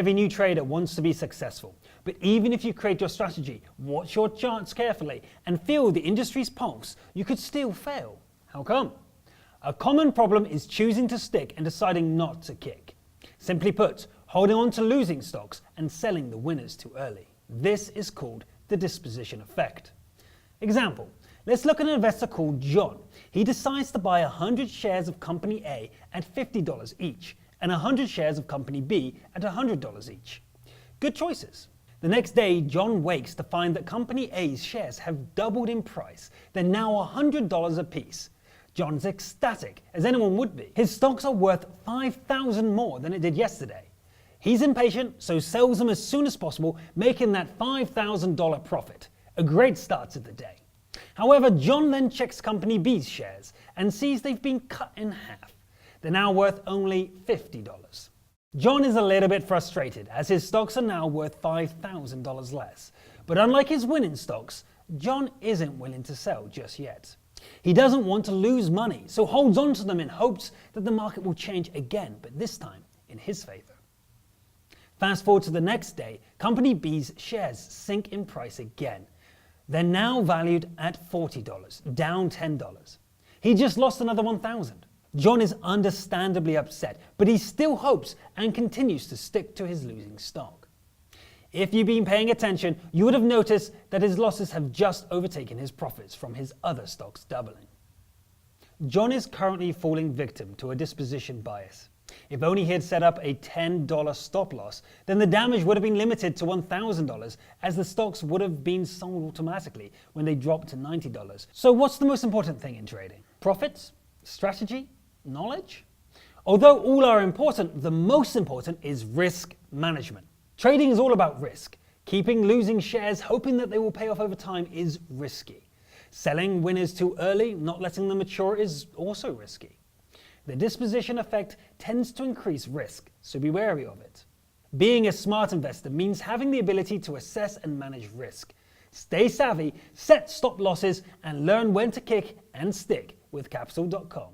Every new trader wants to be successful, but even if you create your strategy, watch your charts carefully, and feel the industry's pulse, you could still fail. How come? A common problem is choosing to stick and deciding not to kick. Simply put, holding on to losing stocks and selling the winners too early. This is called the disposition effect. Example, let's look at an investor called John. He decides to buy 100 shares of company A at $50 each, and 100 shares of company B at $100 each. Good choices. The next day, John wakes to find that company A's shares have doubled in price. They're now $100 a piece. John's ecstatic, as anyone would be. His stocks are worth $5,000 more than it did yesterday. He's impatient, so sells them as soon as possible, making that $5,000 profit. A great start to the day. However, John then checks company B's shares and sees they've been cut in half. They're now worth only $50. John is a little bit frustrated as his stocks are now worth $5,000 less. But unlike his winning stocks, John isn't willing to sell just yet. He doesn't want to lose money, so holds on to them in hopes that the market will change again, but this time in his favor. Fast forward to the next day, company B's shares sink in price again. They're now valued at $40, down $10. He just lost another $1,000. John is understandably upset, but he still hopes and continues to stick to his losing stock. If you've been paying attention, you would have noticed that his losses have just overtaken his profits from his other stocks doubling. John is currently falling victim to a disposition bias. If only he had set up a $10 stop loss, then the damage would have been limited to $1,000, as the stocks would have been sold automatically when they dropped to $90. So what's the most important thing in trading? Profits? Strategy? Knowledge? Although all are important, the most important is risk management. Trading is all about risk. Keeping losing shares, hoping that they will pay off over time, is risky. Selling winners too early, not letting them mature, is also risky. The disposition effect tends to increase risk, so be wary of it. Being a smart investor means having the ability to assess and manage risk. Stay savvy, set stop losses, and learn when to kick and stick with Capital.com.